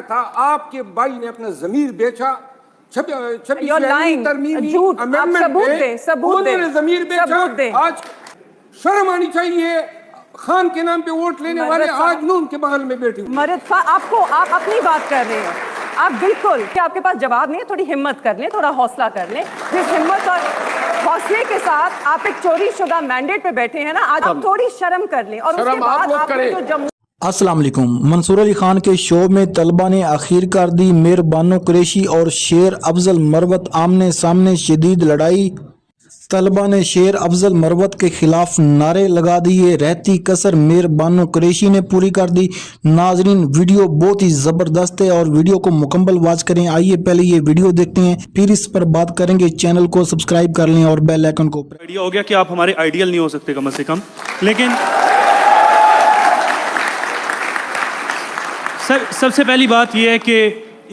تھا آپ کے بھائی نے اپنا ضمیر بیچا. ضمیر بیچا. آج شرم آنی چاہیے. خان کے نام پہ ووٹ لینے والے آج نون کے بغل میں بیٹھے ہوئے. آپ اپنی بات کر رہے ہیں. آپ بالکل کہ آپ کے پاس جواب نہیں ہے. تھوڑی ہمت کر لیں, تھوڑا حوصلہ کر لیں. جس ہمت اور حوصلے کے ساتھ آپ ایک چوری شدہ مینڈیٹ پہ بیٹھے ہیں نا, آج آپ تھوڑی شرم کر لیں. اور اس کے بعد آپ جو جمہوریت. السلام علیکم. منصور علی خان کے شو میں طلبہ نے آخر کار دی میر بانو قریشی اور شیر افضل مروت آمنے سامنے. شدید لڑائی. طلبہ نے شیر افضل مروت کے خلاف نعرے لگا دیے. رہتی کسر میر بانو قریشی نے پوری کر دی. ناظرین, ویڈیو بہت ہی زبردست ہے اور ویڈیو کو مکمل واچ کریں. آئیے پہلے یہ ویڈیو دیکھتے ہیں, پھر اس پر بات کریں گے. چینل کو سبسکرائب کر لیں اور بیل آئیکن کو. آئیڈیا ہو گیا کہ آپ ہمارے آئیڈیل نہیں ہو سکتے کم سے کم, لیکن سب سے پہلی بات یہ ہے کہ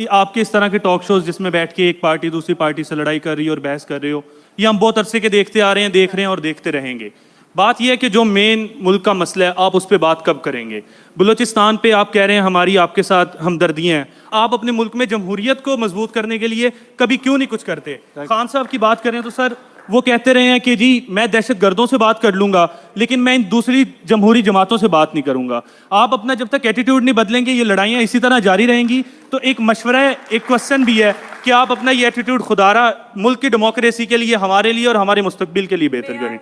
آپ کے اس طرح کے ٹاک شوز جس میں بیٹھ کے ایک پارٹی دوسری پارٹی سے لڑائی کر رہی ہے اور بحث کر رہے ہو, یہ ہم بہت عرصے کے دیکھتے آ رہے ہیں, دیکھ رہے ہیں اور دیکھتے رہیں گے. بات یہ ہے کہ جو مین ملک کا مسئلہ ہے آپ اس پہ بات کب کریں گے؟ بلوچستان پہ آپ کہہ رہے ہیں ہماری آپ کے ساتھ ہمدردیاں ہیں. آپ اپنے ملک میں جمہوریت کو مضبوط کرنے کے لیے کبھی کیوں نہیں کچھ کرتے؟ خان صاحب کی بات کریں تو سر وہ کہتے رہے ہیں کہ جی میں دہشت گردوں سے بات کر لوں گا لیکن میں ان دوسری جمہوری جماعتوں سے بات نہیں کروں گا. آپ اپنا جب تک ایٹیٹیوڈ نہیں بدلیں گے یہ لڑائیاں اسی طرح جاری رہیں گی. تو ایک مشورہ ہے, ایک کوسچن بھی ہے کہ آپ اپنا یہ ایٹیٹیوڈ خدا را ملک کی ڈیموکریسی کے لیے, ہمارے لیے اور ہمارے مستقبل کے لیے بہتر کریں.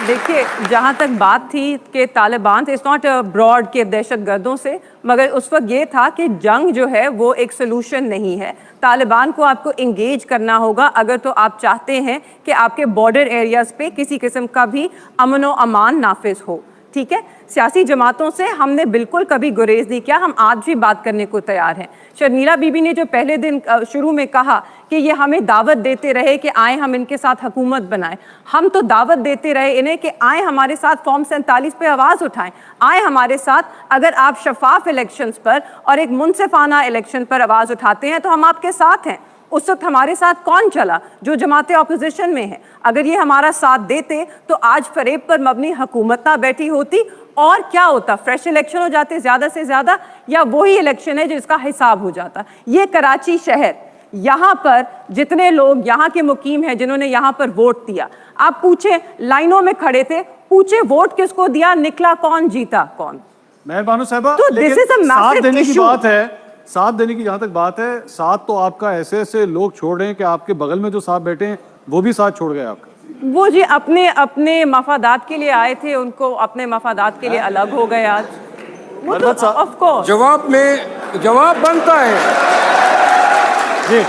دیکھیے, جہاں تک بات تھی کہ طالبان سے, اٹس ناٹ براڈ کے دہشت گردوں سے, مگر اس وقت یہ تھا کہ جنگ جو ہے وہ ایک سلوشن نہیں ہے. طالبان کو آپ کو انگیج کرنا ہوگا اگر تو آپ چاہتے ہیں کہ آپ کے بارڈر ایریاز پہ کسی قسم کا بھی امن و امان نافذ ہو. ٹھیک ہے, سیاسی جماعتوں سے ہم نے بالکل کبھی گریز نہیں کیا, ہم آج بھی بات کرنے کو تیار ہیں. شرمیلا بی بی نے جو پہلے دن شروع میں کہا کہ یہ ہمیں دعوت دیتے رہے کہ آئیں ہم ان کے ساتھ حکومت بنائیں, ہم تو دعوت دیتے رہے انہیں کہ آئیں ہمارے ساتھ فارم 47 پہ آواز اٹھائیں, آئیں ہمارے ساتھ. اگر آپ شفاف الیکشنز پر اور ایک منصفانہ الیکشن پر آواز اٹھاتے ہیں تو ہم آپ کے ساتھ ہیں. اس وقت ہمارے ساتھ کون چلا؟ جو جماعتیں اپوزیشن میں ہیں. اگر یہ ہمارا ساتھ دیتے تو آج فریب پر مبنی حکومت نہ بیٹھی ہوتی, اور کیا ہوتا؟ فریش الیکشن ہو جاتے زیادہ سے زیادہ, یا وہی الیکشن ہے جس کا حساب ہو جاتا. یہ کراچی شہر, یہاں پر جتنے لوگ یہاں کے مقیم ہیں جنہوں نے یہاں پر ووٹ دیا, آپ پوچھیں, لائنوں میں کھڑے تھے, پوچھیں ووٹ کس کو دیا, نکلا کون, جیتا کون؟ مہربانو صاحبہ, ساتھ دینے کی بات ہے, ساتھ دینے کی جہاں تک بات ہے, ساتھ تو آپ کا ایسے ایسے لوگ چھوڑ رہے ہیں کہ آپ کے بغل میں جو ساتھ بیٹھے ہیں وہ بھی ساتھ چھوڑ گئے آپ کا. وہ جی اپنے مفادات کے لیے آئے تھے, ان کو اپنے مفادات کے لیے الگ ہو گئے آج. وہ تو آف کورس جواب میں جواب بنتا ہے. جی,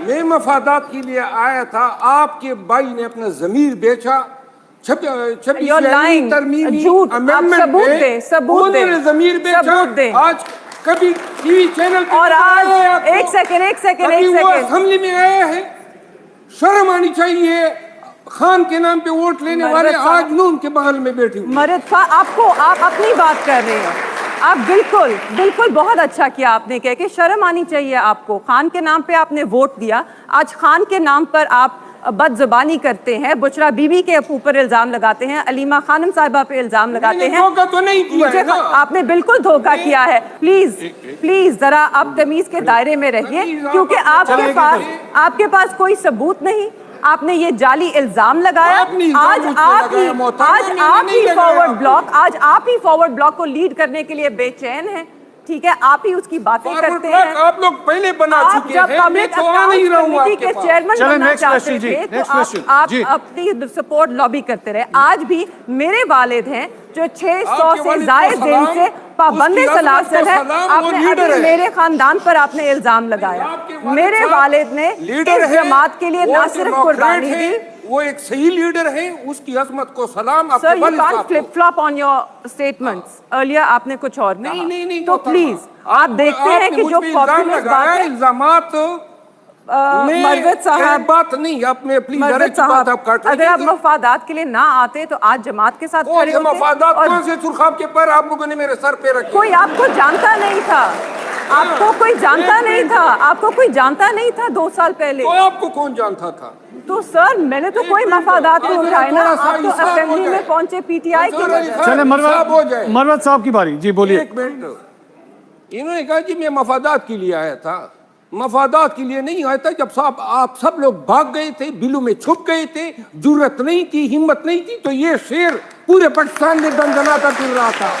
میں مفادات کے لیے آیا تھا, آپ کے بھائی نے اپنا ضمیر بیچا. آج کبھی ٹی وی چینل اور آج ایک سیکنڈ اسمبلی میں آئے ہیں. شرم آنی چاہیے. خان کے نام پہ ووٹ لینے والے آج نون کے بغل میں بیٹھے ہوئے. آپ اپنی بات کر رہے ہیں. آپ بالکل بہت اچھا کیا آپ نے, کہ شرم آنی چاہیے آپ کو. خان کے نام پہ آپ نے ووٹ دیا, آج خان کے نام پر آپ بد زبانی کرتے ہیں, بشرا بی بی کے اوپر الزام لگاتے ہیں, علیمہ خانم صاحبہ پہ الزام لگاتے ہیں. آپ نے بالکل دھوکہ کیا ہے. پلیز ذرا آپ تمیز کے دائرے میں رہیے, کیونکہ آپ کے پاس کوئی ثبوت نہیں. آپ نے یہ جعلی الزام لگایا. آج آپ ہی فارورڈ بلاک کو لیڈ کرنے کے لیے بے چین ہیں. ٹھیک ہے, آپ ہی اس کی باتیں کرتے ہیں. آپ لوگ پہلے بنا چکے ہیں, میں تو آ نہیں رہا ہوں آپ کے پاس. چیئرمین بننا چاہتے تھے تو آپ اپنی سپورٹ لابی کرتے رہے. آج بھی میرے والد ہیں جو 600 سے زائد دن سے پابند سلاسل ہے, آپ نے میرے خاندان پر آپ نے الزام لگایا. میرے والد نے اس جماعت کے لیے نہ صرف قربانی دی, وہ ایک صحیح لیڈر ہیں, اس کی عظمت کو سلام. سر, you can't flip flop on your statements. Earlier آپ نے کچھ اور کہا. نہیں, تو پلیز آپ دیکھتے ہیں کہ جو پاپولر بات ہے, الزامات مروت صاحب بات نہیں, آپ میں پلیز اگر آپ مفادات کے لیے نہ آتے تو آج جماعت کے ساتھ کھڑے ہوتے. مفادات کون سے سرخاب کے پر آپ لوگوں نے میرے سر پہ رکھے؟ کوئی آپ کو جانتا نہیں تھا. آپ کو کوئی جانتا نہیں تھا, آپ کو کوئی جانتا نہیں تھا 2 سال پہلے. تو آپ کو کون جانتا تھا؟ تو سر میں نے تو کوئی مفادات نہیں اٹھائے نا, آپ تو اسمبلی میں پہنچے پی ٹی آئی کی وجہ. چلے مروت صاحب کی باری, جی بولیے. ایک منٹ, انہوں نے کہا جی میں مفادات کے لیے آیا تھا. مفادات کے لیے نہیں آیا تھا. جب صاحب آپ سب لوگ بھاگ گئے تھے, بلوں میں چھپ گئے تھے, جرت نہیں تھی, ہمت نہیں تھی, تو یہ شیر پورے پاکستان میں دندناتا پھر رہا تھا.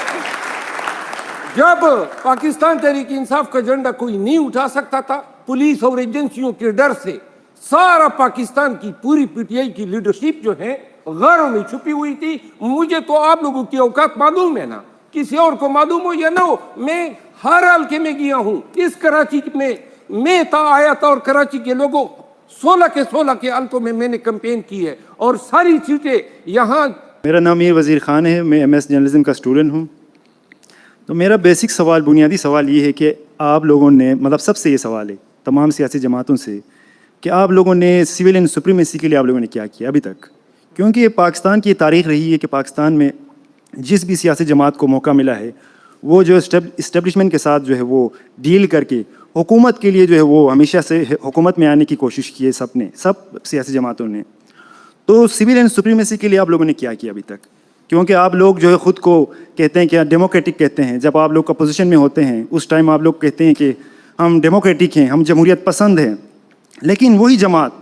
جب پاکستان تحریک انصاف کا جھنڈا کوئی نہیں اٹھا سکتا تھا, پولیس اور ایجنسیوں کے ڈر سے سارا پاکستان کی پوری پی ٹی آئی کی لیڈرشپ جو ہے غاروں میں چھپی ہوئی تھی. مجھے تو آپ لوگوں کی اوقات معلوم ہے نا, کسی اور کو معلوم ہو یا نہ ہو, میں ہر حلقے میں گیا ہوں. اس کراچی میں آیا تھا, اور کراچی کے لوگوں 16 کے حلقوں میں نے کمپین کی ہے, اور ساری سیٹیں یہاں. میرا نام میر وزیر خان ہے, میں ایم ایس جرنلزم کا اسٹوڈنٹ ہوں. تو میرا بیسک سوال, بنیادی سوال یہ ہے کہ آپ لوگوں نے, مطلب سب سے یہ سوال ہے تمام سیاسی جماعتوں سے, کہ آپ لوگوں نے سویلین سپریمیسی کے لیے آپ لوگوں نے کیا کیا ابھی تک؟ کیونکہ یہ پاکستان کی تاریخ رہی ہے کہ پاکستان میں جس بھی سیاسی جماعت کو موقع ملا ہے, وہ جو اسٹیبلشمنٹ کے ساتھ جو ہے وہ ڈیل کر کے حکومت کے لیے جو ہے وہ ہمیشہ سے حکومت میں آنے کی کوشش کی ہے, سب سیاسی جماعتوں نے. تو سول اینڈ سپریمیسی کے لیے آپ لوگوں نے کیا کیا ابھی تک؟ کیونکہ آپ لوگ جو ہے خود کو کہتے ہیں کہ ڈیموکریٹک کہتے ہیں, جب آپ لوگ اپوزیشن میں ہوتے ہیں اس ٹائم آپ لوگ کہتے ہیں کہ ہم ڈیموکریٹک ہیں, ہم جمہوریت پسند ہیں, لیکن وہی جماعت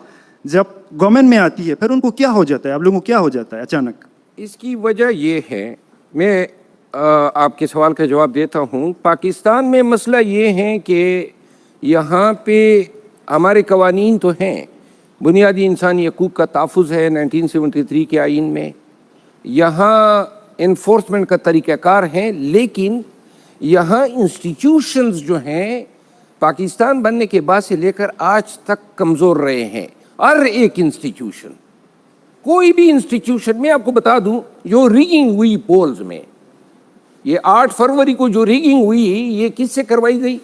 جب گورنمنٹ میں آتی ہے پھر ان کو کیا ہو جاتا ہے, آپ لوگوں کو کیا ہو جاتا ہے اچانک؟ اس کی وجہ یہ ہے, میں آپ کے سوال کا جواب دیتا ہوں. پاکستان میں مسئلہ یہ ہے کہ یہاں پہ ہمارے قوانین تو ہیں, بنیادی انسانی حقوق کا تحفظ ہے 1973 کے آئین میں, یہاں انفورسمنٹ کا طریقہ کار ہے, لیکن یہاں انسٹیٹیوشنز جو ہیں پاکستان بننے کے بعد سے لے کر آج تک کمزور رہے ہیں. ہر ایک انسٹیٹیوشن, کوئی بھی انسٹیٹیوشن, میں آپ کو بتا دوں جو ریگنگ ہوئی پولز میں, یہ 8 فروری کو جو ریگنگ ہوئی یہ کس سے کروائی گئی؟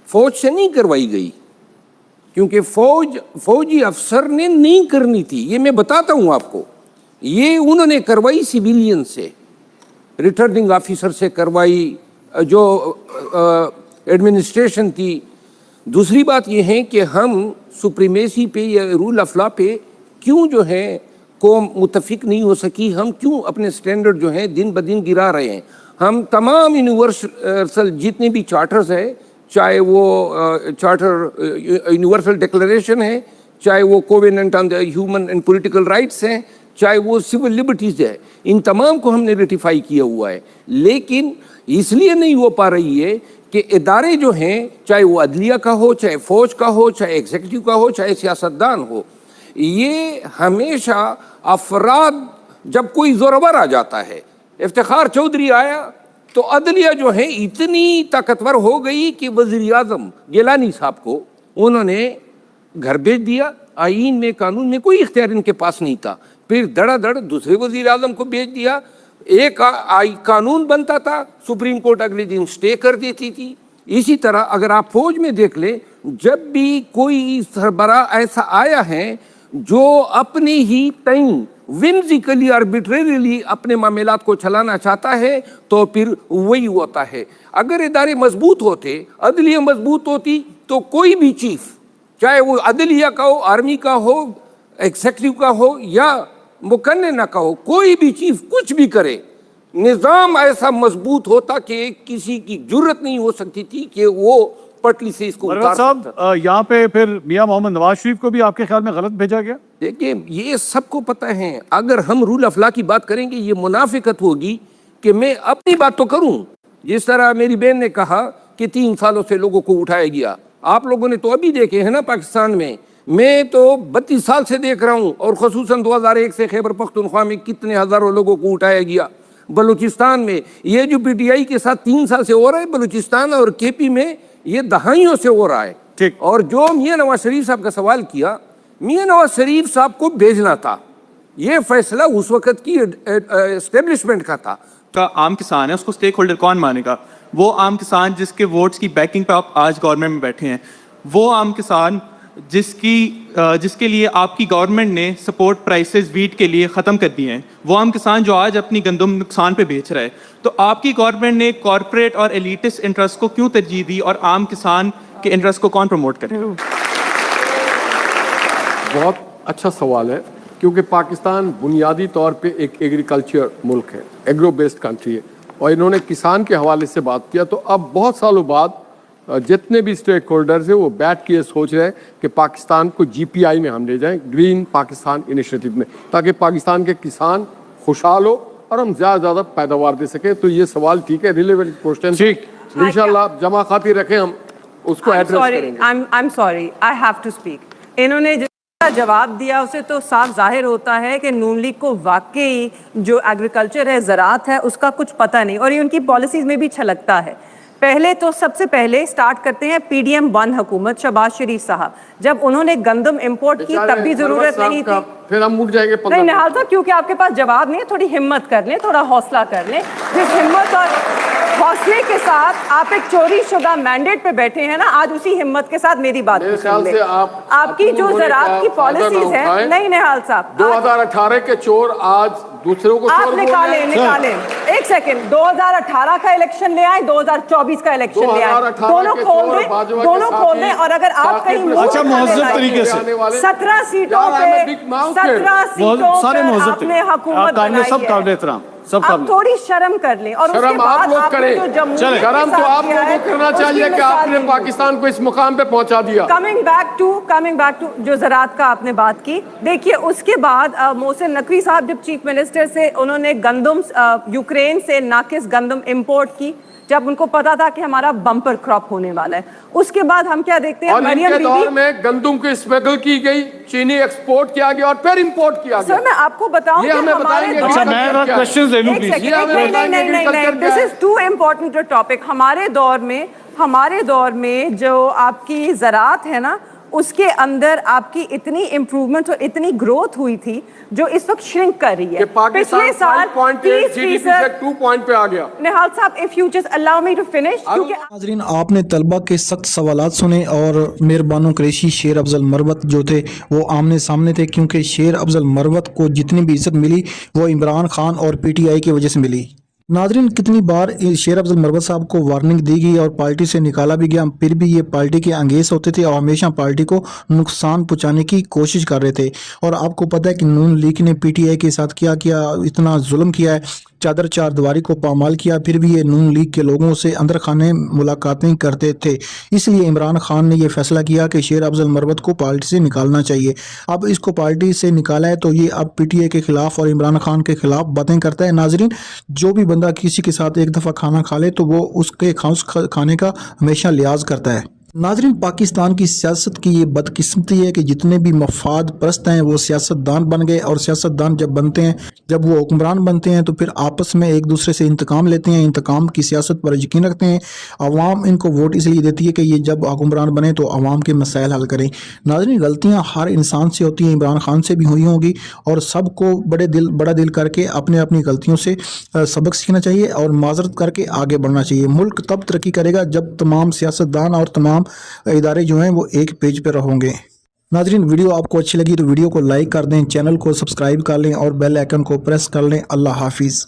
فوج سے نہیں کروائی گئی, کیونکہ فوجی افسر نے نہیں کرنی تھی, یہ میں بتاتا ہوں آپ کو. یہ انہوں نے کروائی سیویلین سے, ریٹرننگ آفیسر سے کروائی, جو ایڈمنسٹریشن تھی. دوسری بات یہ ہے کہ ہم سپریمیسی پہ یا رول آف لا پہ کیوں جو ہے قوم متفق نہیں ہو سکی, ہم کیوں اپنے سٹینڈرڈ جو ہیں دن بدن گرا رہے ہیں. ہم تمام یونیورسل جتنے بھی چارٹرز ہیں, چاہے وہ چارٹر یونیورسل ڈکلریشن ہے, چاہے وہ covenant on the human and political rights ہیں, چاہے وہ سول لبرٹیز ہے, ان تمام کو ہم نے ریٹیفائی کیا ہوا ہے. لیکن اس لیے نہیں ہو پا رہی ہے کہ ادارے جو ہیں, چاہے وہ عدلیہ کا ہو, چاہے فوج کا ہو, چاہے ایگزیکٹو کا ہو, چاہے سیاستدان ہو, یہ ہمیشہ افراد, جب کوئی زورور آ جاتا ہے, افتخار چودھری آیا تو عدلیہ جو ہے اتنی طاقتور ہو گئی کہ وزیر اعظم گیلانی صاحب کو انہوں نے گھر بھیج دیا. آئین میں, قانون میں کوئی اختیار ان کے پاس نہیں تھا. پھر دڑا دڑ دوسرے وزیر اعظم کو بھیج دیا. ایک قانون بنتا تھا, سپریم کورٹ اگلے دن سٹے کر دیتی تھی. اسی طرح اگر آپ فوج میں دیکھ لیں, جب بھی کوئی سربراہ ایسا آیا ہے جو اپنی ہی تئیں ومزیکلی آربیٹریریلی اپنے معاملات کو چلانا چاہتا ہے, تو پھر وہی ہوتا ہے. اگر ادارے مضبوط ہوتے, عدلیہ مضبوط ہوتی, تو کوئی بھی چیف, چاہے وہ عدلیہ کا ہو, آرمی کا ہو, ایگزیکٹو کا ہو یا مقننہ کا ہو, کوئی بھی چیف کچھ بھی کرے, نظام ایسا مضبوط ہوتا کہ کسی کی جرت نہیں ہو سکتی تھی کہ وہ پٹلی سے اس کو اتار سکتا. صاحب یہاں پہ پھر میاں محمد نواز شریف کو بھی آپ کے خیال میں غلط بھیجا گیا؟ دیکھیں, یہ سب کو پتہ ہے. اگر ہم رول آف لا کی بات کریں گے یہ منافقت ہوگی کہ میں اپنی بات تو کروں. جس طرح میری بہن نے کہا کہ 3 سالوں سے لوگوں کو اٹھایا گیا, آپ لوگوں نے تو ابھی دیکھے ہیں نا پاکستان میں تو 32 سال سے دیکھ رہا ہوں, اور خصوصاً 2001 سے خیبر پختونخوا میں کتنے ہزاروں لوگوں کو اٹھایا گیا. بلوچستان میں یہ جو پی ٹی آئی کے ساتھ 3 سال سے ہو رہا ہے, بلوچستان اور کے پی میں یہ دہائیوں سے ہو رہا ہے. اور جو میاں نواز شریف صاحب کا سوال کیا, میاں نواز شریف صاحب کو بھیجنا تھا, یہ فیصلہ اس وقت کی اسٹیبلشمنٹ کا تھا. عام کسان ہے, اس کو سٹیک ہولڈر کون مانے گا؟ وہ عام کسان جس کے ووٹس کی بیکنگ پہ آپ آج گورنمنٹ میں بیٹھے ہیں, وہ عام کسان جس کے لیے آپ کی گورنمنٹ نے سپورٹ پرائسز ویٹ کے لیے ختم کر دیے ہیں، وہ عام کسان جو آج اپنی گندم نقصان پہ بیچ رہا ہے، تو آپ کی گورنمنٹ نے کارپوریٹ اور ایلیٹسٹ انٹرسٹ کو کیوں ترجیح دی اور عام کسان کے انٹرسٹ کو کون پروموٹ کرے؟ بہت اچھا سوال ہے، کیونکہ پاکستان بنیادی طور پہ ایک ایگریکلچر ملک ہے، ایگرو بیسڈ کنٹری ہے، اور انہوں نے کسان کے حوالے سے بات کیا، تو اب بہت سالوں بعد جتنے بھی اسٹیک ہولڈرز ہیں وہ بیٹھ کے یہ سوچ رہے ہیں کہ پاکستان کو جی پی آئی میں ہم لے جائیں، گرین پاکستان انیشیٹو میں، تاکہ پاکستان کے کسان خوشحال ہو اور ہم زیادہ زیادہ پیداوار دے سکیں. تو یہ سوال ٹھیک ہے، ریلیونٹ کوشچن، ٹھیک انشاءاللہ جمع خاطر رکھیں، ہم اس کو ایڈریس کریں گے. I'm sorry, I have to speak. انہوں نے جواب دیا اسے تو صاف ظاہر ہوتا ہے کہ نون لیگ کو واقعی جو ایگریکلچر ہے، زراعت ہے، اس کا کچھ پتہ نہیں، اور یہ ان کی پالیسیز میں بھی چھلکتا ہے. پہلے تو سب سے پہلے سٹارٹ کرتے ہیں پی ڈی ایم 1 حکومت شہباز شریف صاحب، جب انہوں نے گندم امپورٹ کی تب بھی ضرورت نہیں تھی. پھر ہم اٹھ جائیں گے. نہیں نہال صاحب، کیونکہ آپ کے پاس جواب نہیں ہے، تھوڑی ہمت کر لیں، تھوڑا حوصلہ کر لیں. جس ہمت اور حوصلے کے ساتھ آپ ایک چوری شدہ مینڈیٹ پہ بیٹھے ہیں نا، آج اسی ہمت کے ساتھ میری بات سن لیں. آپ کی جو زراعت کی پالیسیز ہیں، نہیں نہال صاحب، 2018 کے چور آج دوسروں کو آپ نکالیں ایک سیکنڈ. 2018 کا الیکشن لے آئیں، 2024 کا الیکشن لے آئیں، دونوں کھول دیں. اور اگر آپ کہیں اچھا مہذب طریقے سے 17 سیٹوں پہ سارے مہذب آپ نے حکومت بنائی سب قابل ہے، احترام، سب آپ قابل تھوڑی شرم کر لیں. اور اس کے شرم آپ بعد لوگ آپ نے کریں، جو جمہوریت شرم تو آپ لوگوں کو کرنا چاہیے کہ آپ نے پاکستان کو اس مقام پہ پہنچا دیا. کمنگ بیک ٹو جو زراعت کا آپ نے بات کی، دیکھیے اس کے بعد محسن نقوی صاحب جب چیف منسٹر سے انہوں نے گندم یوکرین سے ناقص گندم امپورٹ کی، جب ان کو پتا تھا کہ ہمارا بمپر کراپ ہونے والا ہے. اس کے بعد ہم کیا دیکھتے ہیں، اور ان مریم کے بی دور بی، میں گندم کی اسمیگل کی گئی، چینی ایکسپورٹ کیا گیا اور پھر امپورٹ کیا گیا. سر میں آپ کو بتاؤں یہ ہمیں بتائیں گے. اچھا میں کوشچنز لے لوں please. This is two important topic. ہمارے دور میں جو آپ کی زراعت ہے نا، اس کے اندر آپ کی اتنی امپروومنٹ اور اتنی گروتھ ہوئی تھی جو اس وقت شرنک کر رہی ہے. پچھلے سال 5.8 GDP سے 2 پوائنٹ پہ آ گیا. نہال صاحب if you just allow me to finish. ناظرین، آپ نے طلبہ کے سخت سوالات سنے اور میر بانو قریشی شیر افضل مروت جو تھے وہ آمنے سامنے تھے، کیونکہ شیر افضل مروت کو جتنی بھی عزت ملی وہ عمران خان اور پی ٹی آئی کی وجہ سے ملی. ناظرین، کتنی بار شیر افضل مروت صاحب کو وارننگ دی گئی اور پارٹی سے نکالا بھی گیا، پھر بھی یہ پارٹی کے انگیز ہوتے تھے اور ہمیشہ پارٹی کو نقصان پہنچانے کی کوشش کر رہے تھے. اور آپ کو پتہ ہے کہ نون لیگ نے پی ٹی آئی کے ساتھ کیا اتنا ظلم کیا ہے، چادر چار دیواری کو پامال کیا، پھر بھی یہ نون لیگ کے لوگوں سے اندر خانے ملاقاتیں کرتے تھے. اس لیے عمران خان نے یہ فیصلہ کیا کہ شیر افضل مروت کو پارٹی سے نکالنا چاہیے. اب اس کو پارٹی سے نکالا ہے تو یہ اب پی ٹی آئی کے خلاف اور عمران خان کے خلاف باتیں کرتا ہے. ناظرین، جو بھی بندہ کسی کے ساتھ ایک دفعہ کھانا کھا لے تو وہ اس کے کھانے کا ہمیشہ لحاظ کرتا ہے. ناظرین، پاکستان کی سیاست کی یہ بدقسمتی ہے کہ جتنے بھی مفاد پرست ہیں وہ سیاست دان بن گئے، اور سیاست دان جب بنتے ہیں، جب وہ حکمران بنتے ہیں تو پھر آپس میں ایک دوسرے سے انتقام لیتے ہیں، انتقام کی سیاست پر یقین رکھتے ہیں. عوام ان کو ووٹ اس لیے دیتی ہے کہ یہ جب حکمران بنے تو عوام کے مسائل حل کریں. ناظرین، غلطیاں ہر انسان سے ہوتی ہیں، عمران خان سے بھی ہوئی ہوں گی، اور سب کو بڑا دل کر کے اپنی غلطیوں سے سبق سیکھنا چاہیے اور معذرت کر کے آگے بڑھنا چاہیے. ملک تب ترقی کرے گا جب تمام سیاست دان اور تمام ادارے جو ہیں وہ ایک پیج پہ رہوں گے. ناظرین، ویڈیو آپ کو اچھی لگی تو ویڈیو کو لائک کر دیں، چینل کو سبسکرائب کر لیں اور بیل آئیکن کو پریس کر لیں. اللہ حافظ.